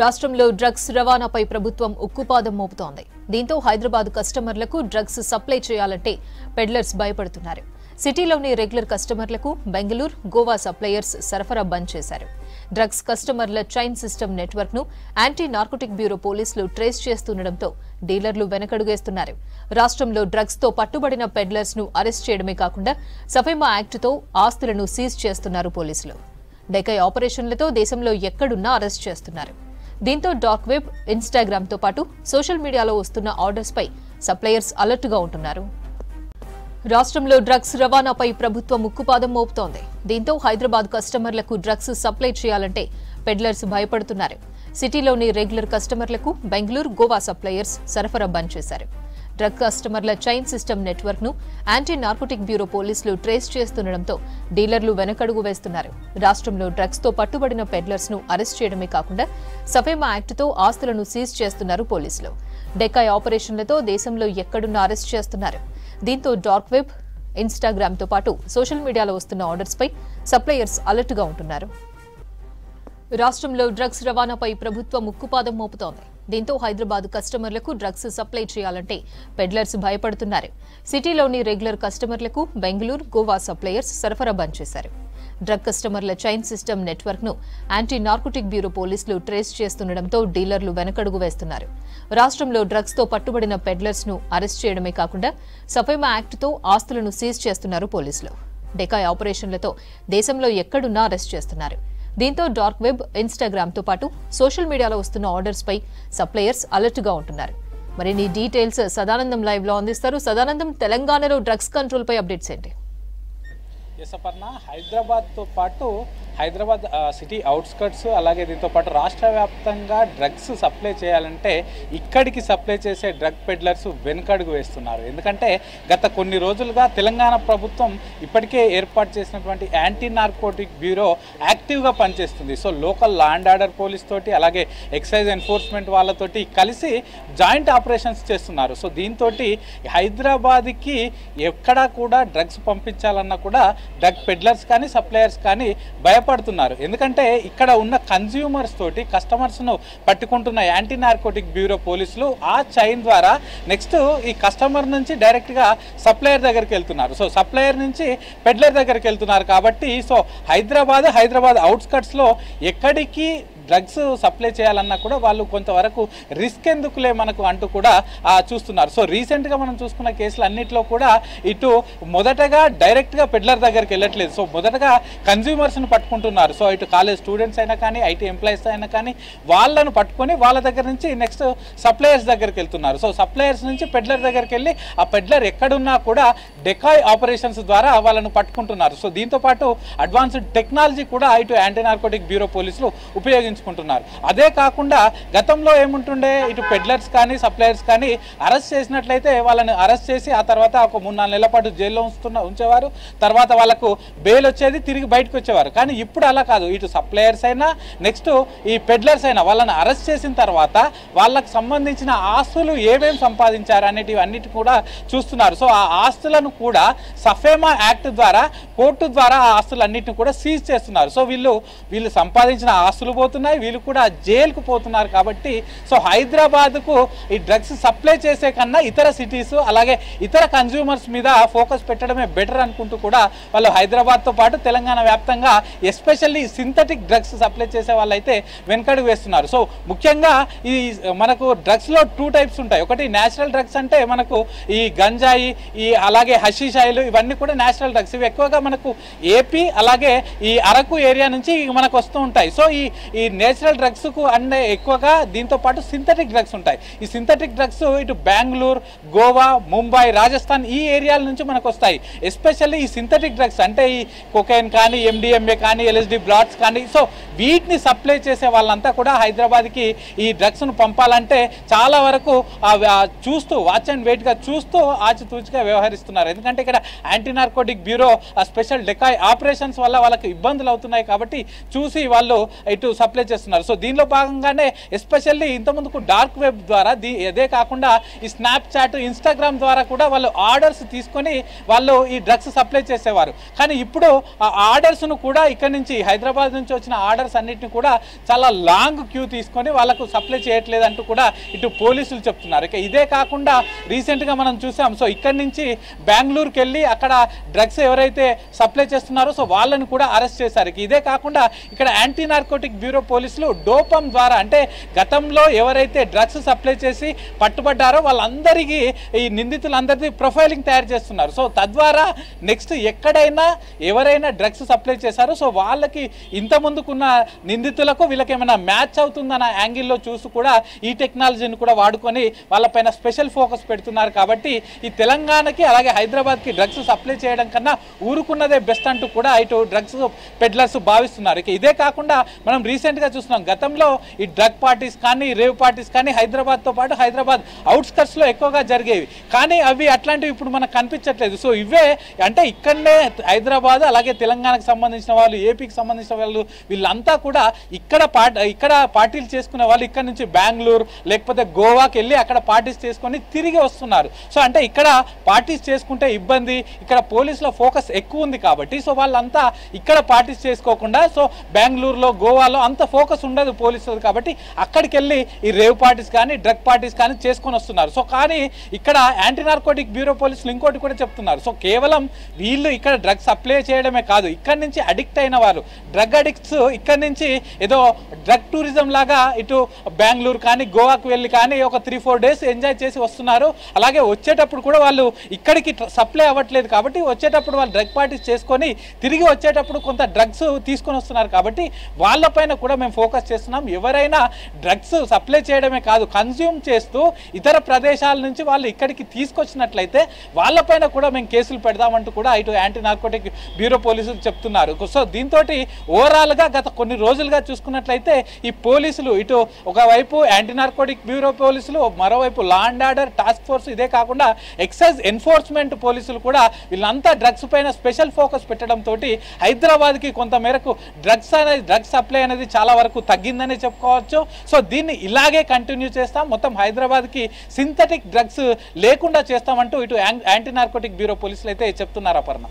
రాష్ట్రంలో డ్రగ్స్ రవాణాపై ప్రభుత్వం ఉక్కుపాదం మోపుతోంది. దీంతో హైదరాబాద్ కస్టమర్లకు డ్రగ్స్ సప్లై చేయాలంటే పెడ్లర్స్ భయపడుతున్నారు. సిటీలోని రెగ్యులర్ కస్టమర్లకు బెంగళూరు, గోవా సప్లయర్స్ సరఫరా బంద్ చేశారు. డ్రగ్స్ కస్టమర్ల చైన్ సిస్టమ్ నెట్వర్క్ ను యాంటీ నార్కోటిక్ బ్యూరో పోలీసులు ట్రేస్ చేస్తుండటంతో డీలర్లు వెనకడుగేస్తున్నారు. రాష్ట్రంలో డ్రగ్స్ తో పట్టుబడిన పెడ్లర్స్ ను అరెస్ట్ చేయడమే కాకుండా సఫేమా యాక్టుతో ఆస్తులను సీజ్ చేస్తున్నారు పోలీసులు. డెకై ఆపరేషన్లతో దేశంలో ఎక్కడున్నా అరెస్ట్ చేస్తున్నారు. దీంతో డార్క్ వెబ్, ఇన్స్టాగ్రామ్ తో పాటు సోషల్ మీడియాలో వస్తున్న ఆర్డర్స్ పై సప్లయర్స్ అలర్ట్ గా ఉంటున్నారు. రాష్ట్రంలో డ్రగ్స్ రవాణాపై ప్రభుత్వం ఉక్కుపాదం మోపుతోంది. దీంతో హైదరాబాద్ కస్టమర్లకు డ్రగ్స్ సప్లై చేయాలంటే పెడ్లర్స్ భయపడుతున్నారు. సిటీలోని రెగ్యులర్ కస్టమర్లకు బెంగళూరు, గోవా సప్లయర్స్ సరఫరా బంద్ చేశారు. డ్రగ్ కస్టమర్ల చైన్ సిస్టమ్ నెట్వర్క్ ను యాంటీ నార్కోటిక్ బ్యూరో పోలీసులు ట్రేస్ చేస్తుండటంతో డీలర్లు వెనకడుగు వేస్తున్నారు. రాష్ట్రంలో డ్రగ్స్ తో పట్టుబడిన పెడ్లర్స్ ను అరెస్ట్ చేయడమే కాకుండా సఫేమా యాక్టుతో ఆస్తులను సీజ్ చేస్తున్నారు పోలీసులు. డెకాయ్ ఆపరేషన్లతో దేశంలో ఎక్కడున్నా అరెస్ట్ చేస్తున్నారు. దీంతో డార్క్ వెబ్, ఇన్స్టాగ్రామ్ తో పాటు సోషల్ మీడియాలో వస్తున్న ఆర్డర్స్ పై సప్లయర్స్ అలర్ట్ గా ఉంటున్నారు. రాష్ట్రంలో డ్రగ్స్ రవాణాపై ప్రభుత్వం ఉక్కుపాదం మోపుతోంది. దీంతో హైదరాబాద్ కస్టమర్లకు డ్రగ్స్ సప్లై చేయాలంటే పెడ్లర్స్ భయపడుతున్నారు. సిటీలోని రెగ్యులర్ కస్టమర్లకు బెంగళూరు, గోవా సప్లయర్స్ సరఫరా బంద్ చేశారు. డ్రగ్ కస్టమర్ల చైన్ సిస్టమ్ నెట్వర్క్ ను యాంటీ నార్కోటిక్ బ్యూరో పోలీసులు ట్రేస్ చేస్తుండటంతో డీలర్లు వెనకడుగు వేస్తున్నారు. రాష్ట్రంలో డ్రగ్స్ తో పట్టుబడిన పెడ్లర్స్ ను అరెస్ట్ చేయడమే కాకుండా సఫేమా యాక్టుతో ఆస్తులను సీజ్ చేస్తున్నారు పోలీసులు. డెకాయ్ ఆపరేషన్లతో దేశంలో ఎక్కడున్నా అరెస్ట్ చేస్తున్నారు. దీంతో డార్క్ వెబ్, ఇన్స్టాగ్రామ్ తో పాటు సోషల్ మీడియాలో వస్తున్న ఆర్డర్స్ పై సప్లయర్స్ అలర్ట్ గా ఉంటున్నారు. మరిన్ని డీటెయిల్స్ సదానందం లైవ్ లో అందిస్తారు. సదానందం, తెలంగాణలో డ్రగ్స్ కంట్రోల్ పై అప్డేట్స్ ఏంటి? హైదరాబాద్తో పాటు హైదరాబాద్ సిటీ అవుట్స్కట్స్ అలాగే దీంతో పాటు రాష్ట్ర వ్యాప్తంగా డ్రగ్స్ సప్లై చేయాలంటే ఇక్కడికి సప్లై చేసే డ్రగ్ పెడ్లర్స్ వెనుకడుగు వేస్తున్నారు. ఎందుకంటే గత కొన్ని రోజులుగా తెలంగాణ ప్రభుత్వం ఇప్పటికే ఏర్పాటు చేసినటువంటి యాంటీ నార్కోటిక్ బ్యూరో యాక్టివ్గా పనిచేస్తుంది. So local law and order police తోటి అలాగే ఎక్సైజ్ ఎన్ఫోర్స్మెంట్ వాళ్ళతోటి కలిసి జాయింట్ ఆపరేషన్స్ చేస్తున్నారు. సో దీంతో హైదరాబాద్కి ఎక్కడా కూడా డ్రగ్స్ పంపించాలన్నా కూడా డ్రగ్ పెడ్లర్స్ కానీ సప్లయర్స్ కానీ భయపడుతున్నారు. ఎందుకంటే ఇక్కడ ఉన్న కన్జ్యూమర్స్ తోటి కస్టమర్స్ను పట్టుకుంటున్న యాంటీ నార్కోటిక్ బ్యూరో పోలీసులు ఆ చైన్ ద్వారా నెక్స్ట్ ఈ కస్టమర్ నుంచి డైరెక్ట్గా సప్లయర్ దగ్గరికి వెళ్తున్నారు. సో సప్లయర్ నుంచి పెడ్లర్ దగ్గరికి వెళ్తున్నారు. కాబట్టి సో హైదరాబాద్ అవుట్స్కట్స్లో ఎక్కడికి డ్రగ్స్ సప్లై చేయాలన్నా కూడా వాళ్ళు కొంతవరకు రిస్క్ ఎందుకులే మనకు అంటూ కూడా చూస్తున్నారు. సో రీసెంట్గా మనం చూసుకున్న కేసులు అన్నింటిలో కూడా ఇటు మొదటగా డైరెక్ట్గా పెడ్లర్ దగ్గరికి వెళ్ళట్లేదు. సో మొదటగా కన్జ్యూమర్స్ని పట్టుకుంటున్నారు. సో ఇటు కాలేజ్ స్టూడెంట్స్ అయినా కానీ ఐటీ ఎంప్లాయీస్ అయినా కానీ వాళ్ళను పట్టుకొని వాళ్ళ దగ్గర నుంచి నెక్స్ట్ సప్లయర్స్ దగ్గరికి వెళ్తున్నారు. సో సప్లయర్స్ నుంచి పెడ్లర్ దగ్గరికి వెళ్ళి ఆ పెడ్లర్ ఎక్కడున్నా కూడా డెకాయ్ ఆపరేషన్స్ ద్వారా వాళ్ళను పట్టుకుంటున్నారు. సో దీంతోపాటు అడ్వాన్స్డ్ టెక్నాలజీ కూడా ఇటు యాంటీ నార్కోటిక్ బ్యూరో పోలీసులు ఉపయోగించుకుంటున్నారు. అదే కాకుండా గతంలో ఏముంటుండే, ఇటు పెడ్లర్స్ కానీ సప్లయర్స్ కానీ అరెస్ట్ చేసినట్లయితే వాళ్ళని అరెస్ట్ చేసి ఆ తర్వాత ఒక 3-4 నెలల పాటు జైల్లో ఉంచేవారు. తర్వాత వాళ్ళకు బెయిల్ వచ్చేది, తిరిగి బయటకు వచ్చేవారు. కానీ ఇప్పుడు అలా కాదు. ఇటు సప్లయర్స్ అయినా నెక్స్ట్ ఈ పెడ్లర్స్ అయినా వాళ్ళని అరెస్ట్ చేసిన తర్వాత వాళ్ళకు సంబంధించిన ఆస్తులు ఏమేమి సంపాదించారు అనేటివి అన్నిటి కూడా చూస్తున్నారు. సో ఆ ఆస్తులను కూడా సఫేమా యాక్ట్ ద్వారా కోర్టు ద్వారా ఆ ఆస్తులన్నింటిని కూడా సీజ్ చేస్తున్నారు. సో వీళ్ళు సంపాదించిన ఆస్తులు పోతున్నారు, వీళ్ళు కూడా జైలుకు పోతున్నారు. కాబట్టి సో హైదరాబాద్కు ఈ డ్రగ్స్ సప్లై చేసే కన్నా ఇతర సిటీస్ అలాగే ఇతర కన్జ్యూమర్స్ మీద ఫోకస్ పెట్టడమే బెటర్ అనుకుంటూ కూడా వాళ్ళు హైదరాబాద్తో పాటు తెలంగాణ వ్యాప్తంగా ఎస్పెషల్లీ సింథటిక్ డ్రగ్స్ సప్లై చేసే వాళ్ళు అయితే వెనకడుగు వేస్తున్నారు. సో ముఖ్యంగా ఈ మనకు డ్రగ్స్లో 2 టైప్స్ ఉంటాయి. ఒకటి న్యాచురల్ డ్రగ్స్, అంటే మనకు ఈ గంజాయి, ఈ అలాగే హషీష్ ఆయిల్, ఇవన్నీ కూడా న్యాచురల్ డ్రగ్స్. ఇవి ఎక్కువగా మనకు ఏపీ అలాగే ఈ అరకు ఏరియా నుంచి మనకు వస్తూ ఉంటాయి. సో ఈ నేచురల్ డ్రగ్స్ కు అంటే ఎక్కువగా దీంతో పాటు సింథటిక్ డ్రగ్స్ ఉంటాయి. ఈ సింథటిక్ డ్రగ్స్ ఇటు బెంగళూరు, గోవా, ముంబై, రాజస్థాన్ ఈ ఏరియాల నుంచి మనకు వస్తాయి. ఎస్పెషల్లీ ఈ సింథటిక్ డ్రగ్స్ అంటే ఈ కొకైన్ కానీ, ఎండిఎంఏ కానీ, ఎల్ఎస్డి బ్లాట్స్ కానీ, సో వీటిని సప్లై చేసే వాళ్ళంతా కూడా హైదరాబాద్కి ఈ డ్రగ్స్ను పంపాలంటే చాలా వరకు చూస్తూ వాచ్ అండ్ వెయిట్గా చూస్తూ ఆచితూచిగా వ్యవహరిస్తున్నారు. ఎందుకంటే ఇక్కడ anti narcotic bureau special decoy operations వల్ల వాళ్ళకి ఇబ్బందులు అవుతున్నాయి. కాబట్టి చూసి వాళ్ళు ఇటు సప్లై సప్లై చేస్తున్నారు. సో దీనిలో భాగంగానే ఎస్పెషల్లీ ఇంతకుముందుకు డార్క్ వెబ్ ద్వారా అదే కాకుండా ఈ స్నాప్చాట్, ఇన్స్టాగ్రామ్ ద్వారా కూడా వాళ్ళు ఆర్డర్స్ తీసుకొని వాళ్ళు ఈ డ్రగ్స్ సప్లై చేసేవారు. కానీ ఇప్పుడు ఆ ఆర్డర్స్ను కూడా ఇక్కడ నుంచి హైదరాబాద్ నుంచి వచ్చిన ఆర్డర్స్ అన్నిటిని కూడా చాలా లాంగ్ క్యూ తీసుకొని వాళ్ళకు సప్లై చేయట్లేదంటూ కూడా ఇటు పోలీసులు చెప్తున్నారు. ఇక ఇదే కాకుండా రీసెంట్గా మనం చూసాం. సో ఇక్కడ నుంచి బెంగళూరుకి వెళ్ళి అక్కడ డ్రగ్స్ ఎవరైతే సప్లై చేస్తున్నారో సో వాళ్ళని కూడా అరెస్ట్ చేశారు. ఇదే కాకుండా ఇక్కడ యాంటీ నార్కోటిక్ బ్యూరో పోలీసులు డోపమ్ ద్వారా అంటే గతంలో ఎవరైతే డ్రగ్స్ సప్లై చేసి పట్టుబడ్డారో వాళ్ళందరికీ ఈ నిందితులందరికీ ప్రొఫైలింగ్ తయారు చేస్తున్నారు. సో తద్వారా నెక్స్ట్ ఎక్కడైనా ఎవరైనా డ్రగ్స్ సప్లై చేశారో సో వాళ్ళకి ఇంత ముందుకున్న నిందితులకు వీళ్ళకి ఏమైనా మ్యాచ్ అవుతుందన్న యాంగిల్లో చూసి కూడా ఈ టెక్నాలజీని కూడా వాడుకొని వాళ్ళపైన స్పెషల్ ఫోకస్ పెడుతున్నారు. కాబట్టి ఈ తెలంగాణకి అలాగే హైదరాబాద్కి డ్రగ్స్ సప్లై చేయడం కన్నా ఊరుకున్నదే బెస్ట్ అంటూ కూడా ఇటు డ్రగ్స్ పెడ్లర్స్ భావిస్తున్నారు. ఇక ఇదే కాకుండా మనం రీసెంట్గా చూస్తున్నాం. గతంలో ఈ డ్రగ్ పార్టీస్ కానీ రేవ్ పార్టీస్ కానీ హైదరాబాద్తో పాటు హైదరాబాద్ అవుట్స్కట్స్లో ఎక్కువగా జరిగేవి. కానీ అవి అట్లాంటివి ఇప్పుడు మనకు కనిపించట్లేదు. సో ఇవే అంటే ఇక్కడనే హైదరాబాద్ అలాగే తెలంగాణకు సంబంధించిన వాళ్ళు, ఏపీకి సంబంధించిన వాళ్ళు వీళ్ళంతా కూడా ఇక్కడ పార్టీలు చేసుకునే వాళ్ళు ఇక్కడ నుంచి బెంగళూరు లేకపోతే గోవాకి వెళ్ళి అక్కడ పార్టీస్ చేసుకొని తిరిగి వస్తున్నారు. సో అంటే ఇక్కడ పార్టీస్ చేసుకుంటే ఇబ్బంది, ఇక్కడ పోలీసుల ఫోకస్ ఎక్కువ ఉంది కాబట్టి సో వాళ్ళంతా ఇక్కడ పార్టీస్ చేసుకోకుండా సో బెంగళూరులో గోవాలో అంత ఫోకస్ ఉండదు పోలీసులు కాబట్టి అక్కడికి వెళ్ళి ఈ రేవ్ పార్టీస్ కానీ డ్రగ్ పార్టీస్ కానీ చేసుకొని వస్తున్నారు. సో కానీ ఇక్కడ యాంటీ నార్కోటిక్ బ్యూరో పోలీసులు ఇంకోటి కూడా చెప్తున్నారు. సో కేవలం వీళ్ళు ఇక్కడ డ్రగ్స్ సప్లై చేయడమే కాదు, ఇక్కడ నుంచి అడిక్ట్ అయిన వారు డ్రగ్ అడిక్ట్స్ ఇక్కడ నుంచి ఏదో డ్రగ్ టూరిజం లాగా ఇటు బెంగళూరు కానీ గోవాకు వెళ్ళి కానీ ఒక 3-4 డేస్ ఎంజాయ్ చేసి వస్తున్నారు. అలాగే వచ్చేటప్పుడు కూడా వాళ్ళు ఇక్కడికి సప్లై అవ్వట్లేదు కాబట్టి వచ్చేటప్పుడు వాళ్ళు డ్రగ్ పార్టీస్ చేసుకొని తిరిగి వచ్చేటప్పుడు కొంత డ్రగ్స్ తీసుకొని వస్తున్నారు. కాబట్టి వాళ్ళపైన కూడా మేము ఫోకస్ చేస్తున్నాం. ఎవరైనా డ్రగ్స్ సప్లై చేయడమే కాదు కన్జ్యూమ్ చేస్తూ ఇతర ప్రదేశాల నుంచి వాళ్ళు ఇక్కడికి తీసుకొచ్చినట్లయితే వాళ్ళపైన కూడా మేము కేసులు పెడదామంటూ కూడా ఇటు యాంటీ నార్కోటిక్ బ్యూరో పోలీసులు చెప్తున్నారు. సో దీంతో ఓవరాల్గా గత కొన్ని రోజులుగా చూసుకున్నట్లయితే ఈ పోలీసులు ఇటు ఒకవైపు యాంటీ నార్కోటిక్ బ్యూరో పోలీసులు, మరోవైపు law and order task force, ఇదే కాకుండా ఎక్సైజ్ ఎన్ఫోర్స్మెంట్ పోలీసులు కూడా వీళ్ళంతా డ్రగ్స్ పైన స్పెషల్ ఫోకస్ పెట్టడంతో హైదరాబాద్కి కొంత మేరకు డ్రగ్స్ సప్లై అనేది చాలా వరకు తగ్గిందని చెప్పుకోవచ్చు. సో దీన్ని ఇలాగే కంటిన్యూ చేస్తాం, మొత్తం హైదరాబాద్కి సింథటిక్ డ్రగ్స్ లేకుండా చేస్తామంటూ ఇటు యాంటీ నార్కోటిక్ బ్యూరో పోలీసులు అయితే చెప్తున్నారు. అపర్ణ.